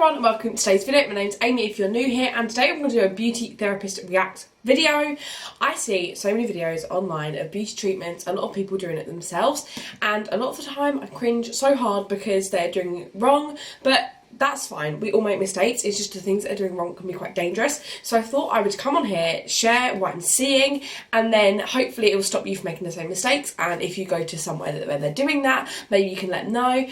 everyone and welcome to today's video. My name's Amy if you're new here, and today I'm going to do a beauty therapist react video. I see so many videos online of beauty treatments, a lot of people doing it themselves, and a lot of the time I cringe so hard because they're doing it wrong, but that's fine. We all make mistakes. It's just the things that are doing wrong can be quite dangerous. So I thought I would come on here, share what I'm seeing, and then hopefully it will stop you from making the same mistakes. And if you go to somewhere where they're doing that, maybe you can let them know.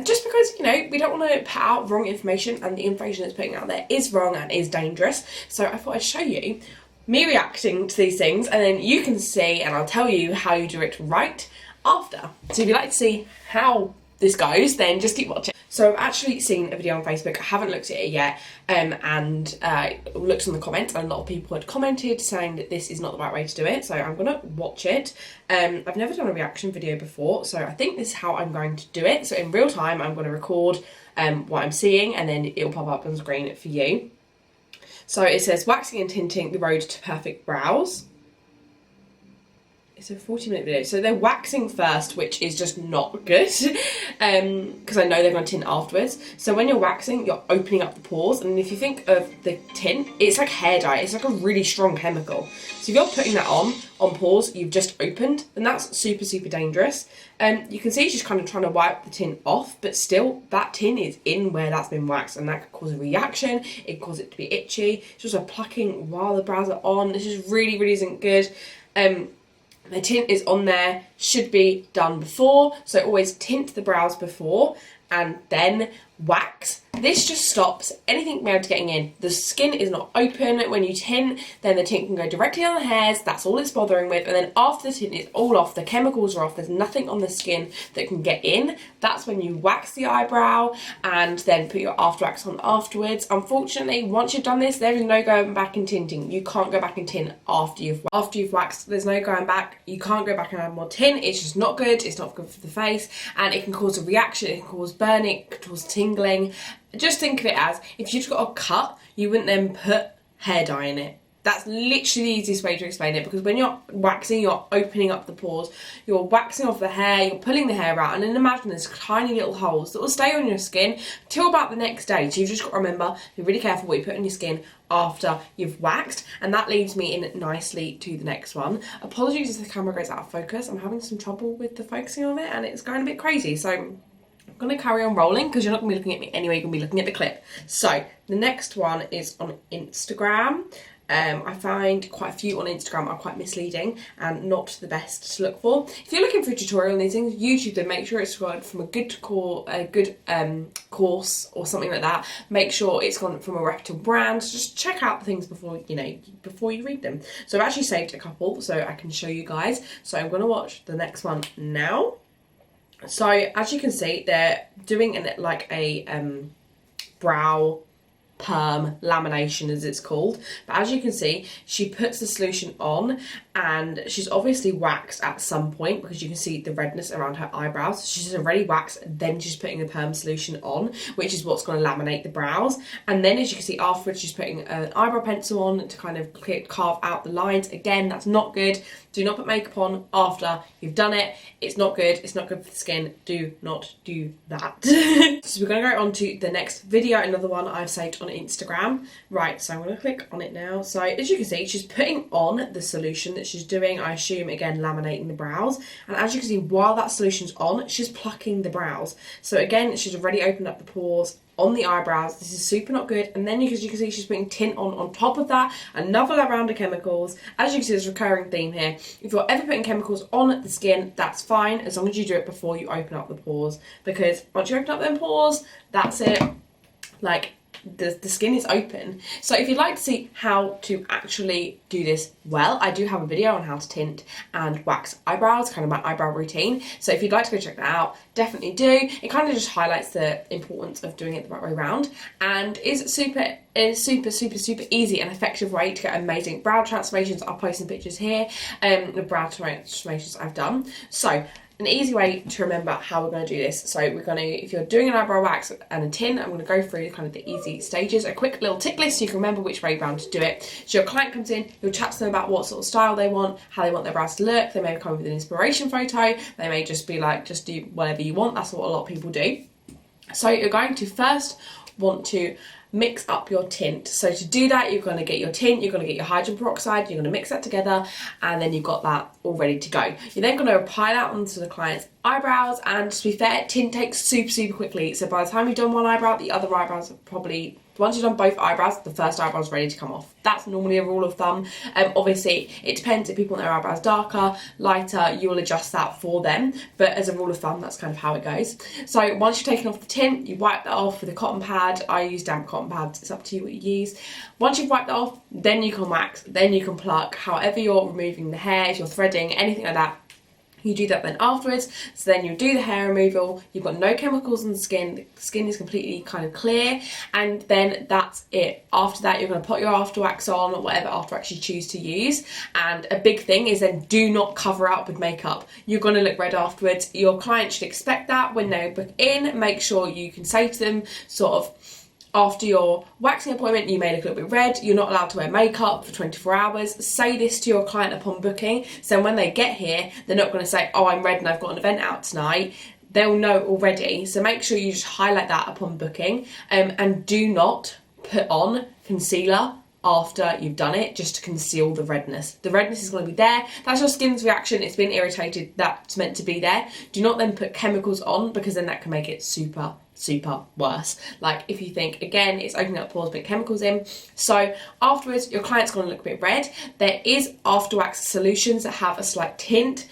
Just because, you know, we don't want to put out wrong information, and the information that's putting out there is wrong and is dangerous. So I thought I'd show you me reacting to these things, and then you can see, and I'll tell you how you do it right after. So if you'd like to see how this goes, then just keep watching. So I've actually seen a video on Facebook. I haven't looked at it yet, and looked on the comments, and a lot of people had commented saying that this is not the right way to do it. So I'm gonna watch it. I've never done a reaction video before, so I think this is how I'm going to do it. So in real time, I'm gonna record what I'm seeing, and then it'll pop up on the screen for you. So it says waxing and tinting the road to perfect brows. It's a 40-minute video. So they're waxing first, which is just not good, because I know they're going to tint afterwards. So when you're waxing, you're opening up the pores, and if you think of the tint, it's like hair dye. It's like a really strong chemical. So if you're putting that on pores you've just opened, then that's super, super dangerous. You can see she's kind of trying to wipe the tint off, but still that tint is in where that's been waxed, and that could cause a reaction. It could cause it to be itchy. She's also plucking while the brows are on. This is really, really isn't good. The tint is on there, should be done before, so always tint the brows before and then wax. This just stops anything from getting in. The skin is not open. When you tint, then the tint can go directly on the hairs. That's all it's bothering with. And then after the tint is all off, the chemicals are off, there's nothing on the skin that can get in. That's when you wax the eyebrow and then put your after wax on afterwards. Unfortunately, once you've done this, there is no going back and tinting. You can't go back and tint after you've waxed. There's no going back. You can't go back and add more tint. It's just not good. It's not good for the face, and it can cause a reaction. It can cause burning. It can cause tingling. Just think of it as if you've got a cut, you wouldn't then put hair dye in it. That's literally the easiest way to explain it, because when you're waxing, you're opening up the pores, you're waxing off the hair, you're pulling the hair out, and then imagine there's tiny little holes that will stay on your skin till about the next day. So you've just got to remember, be really careful what you put on your skin after you've waxed. And that leads me in nicely to the next one. Apologies if the camera goes out of focus. I'm having some trouble with the focusing of it, and it's going a bit crazy. So I'm going to carry on rolling because you're not going to be looking at me anyway, you're going to be looking at the clip. So the next one is on Instagram. I find quite a few on Instagram are quite misleading and not the best to look for. If you're looking for a tutorial on these things, YouTube them, make sure it's gone from a good course or something like that. Make sure it's gone from a reputable brand. Just check out the things before you read them. So I've actually saved a couple so I can show you guys. So I'm going to watch the next one now. So as you can see, they're doing a brow perm lamination, as it's called. But as you can see, she puts the solution on, and she's obviously waxed at some point because you can see the redness around her eyebrows. She's already waxed, then she's putting the perm solution on, which is what's going to laminate the brows. And then as you can see afterwards, she's putting an eyebrow pencil on to kind of carve out the lines. Again, that's not good. Do not put makeup on after you've done it. It's not good. It's not good for the skin. Do not do that. So we're going to go on to the next video, another one I've saved on Instagram. Right, so I'm going to click on it now. So as you can see, she's putting on the solution that she's doing, I assume, again, laminating the brows. And as you can see, while that solution's on, she's plucking the brows. So again, she's already opened up the pores on the eyebrows. This is super not good. And then as you can see, she's putting tint on top of that, another round of chemicals. As you can see, there's a recurring theme here. If you're ever putting chemicals on the skin, that's fine, as long as you do it before you open up the pores, because once you open up them pores, that's it. Like, the skin is open. So if you'd like to see how to actually do this well, I do have a video on how to tint and wax eyebrows, kind of my eyebrow routine. So if you'd like to go check that out, definitely do. It kind of just highlights the importance of doing it the right way around, and is super easy and effective way to get amazing brow transformations. I'll post some pictures here, the brow transformations I've done. So an easy way to remember how we're going to do this. So we're going to, if you're doing an eyebrow wax and a tint, I'm going to go through kind of the easy stages, a quick little tick list so you can remember which way round to do it. So your client comes in, you'll chat to them about what sort of style they want, how they want their brows to look. They may come with an inspiration photo. They may just be like, just do whatever you want. That's what a lot of people do. So you're going to first want to mix up your tint. So to do that, you're going to get your tint, you're going to get your hydrogen peroxide, you're going to mix that together, and then you've got that all ready to go. You're then going to apply that onto the client's eyebrows, and to be fair, tint takes super quickly. So by the time you've done one eyebrow, the other eyebrows are probably, once you've done both eyebrows, the first eyebrow is ready to come off. That's normally a rule of thumb. Obviously, it depends if people want their eyebrows darker, lighter, you will adjust that for them. But as a rule of thumb, that's kind of how it goes. So once you've taken off the tint, you wipe that off with a cotton pad. I use damp cotton pads, it's up to you what you use. Once you've wiped that off, then you can wax, then you can pluck. However you're removing the hair, if you're threading, anything like that, you do that then afterwards. So then you do the hair removal, you've got no chemicals on the skin is completely kind of clear, and then that's it. After that, you're going to put your after wax on, or whatever after wax you choose to use. And a big thing is then do not cover up with makeup. You're going to look red afterwards. Your client should expect that when they book in. Make sure you can say to them sort of, after your waxing appointment, you may look a little bit red. You're not allowed to wear makeup for 24 hours. Say this to your client upon booking. So when they get here, they're not going to say, oh, I'm red and I've got an event out tonight. They'll know already. So make sure you just highlight that upon booking. And do not put on concealer after you've done it, just to conceal the redness. The redness is going to be there. That's your skin's reaction. It's been irritated. That's meant to be there. Do not then put chemicals on, because then that can make it super worse. Like if you think, again, it's opening up pores, put chemicals in. So afterwards, your client's going to look a bit red. There is after wax solutions that have a slight tint.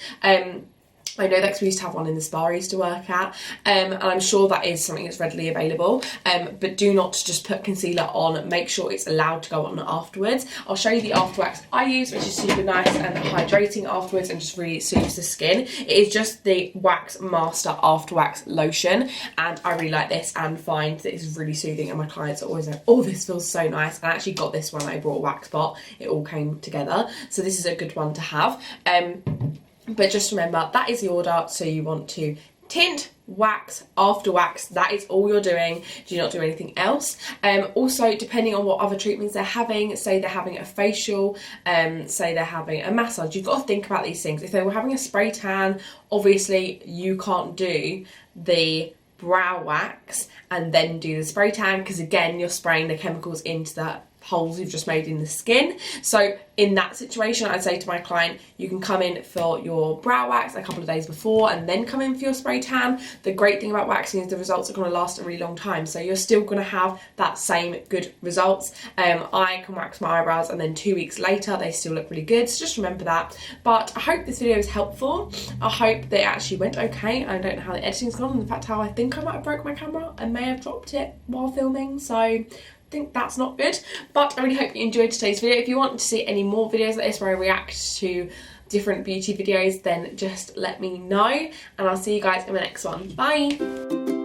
I know that because we used to have one in the spa I used to work at, and I'm sure that is something that's readily available, but do not just put concealer on. Make sure it's allowed to go on afterwards. I'll show you the after wax I use, which is super nice and hydrating afterwards and just really soothes the skin. It is just the Wax Master After Wax Lotion, and I really like this and find that it's really soothing, and my clients are always like, oh, this feels so nice. I actually got this when I brought a wax pot. It all came together, so this is a good one to have. But just remember, that is the order. So you want to tint, wax, after wax. That is all you're doing. Do not do anything else. Also, depending on what other treatments they're having, say they're having a facial, say they're having a massage, you've got to think about these things. If they were having a spray tan, obviously you can't do the brow wax and then do the spray tan, because again, you're spraying the chemicals into that holes you've just made in the skin. So in that situation, I'd say to my client, you can come in for your brow wax a couple of days before and then come in for your spray tan. The great thing about waxing is the results are going to last a really long time, so you're still going to have that same good results. I can wax my eyebrows and then 2 weeks later they still look really good, so just remember that. But I hope this video is helpful. I hope that it actually went okay. I don't know how the editing's gone, and in fact how I think I might have broke my camera and may have dropped it while filming, so I think that's not good. But I really hope you enjoyed today's video. If you want to see any more videos like this where I react to different beauty videos, then just let me know, and I'll see you guys in the next one. Bye.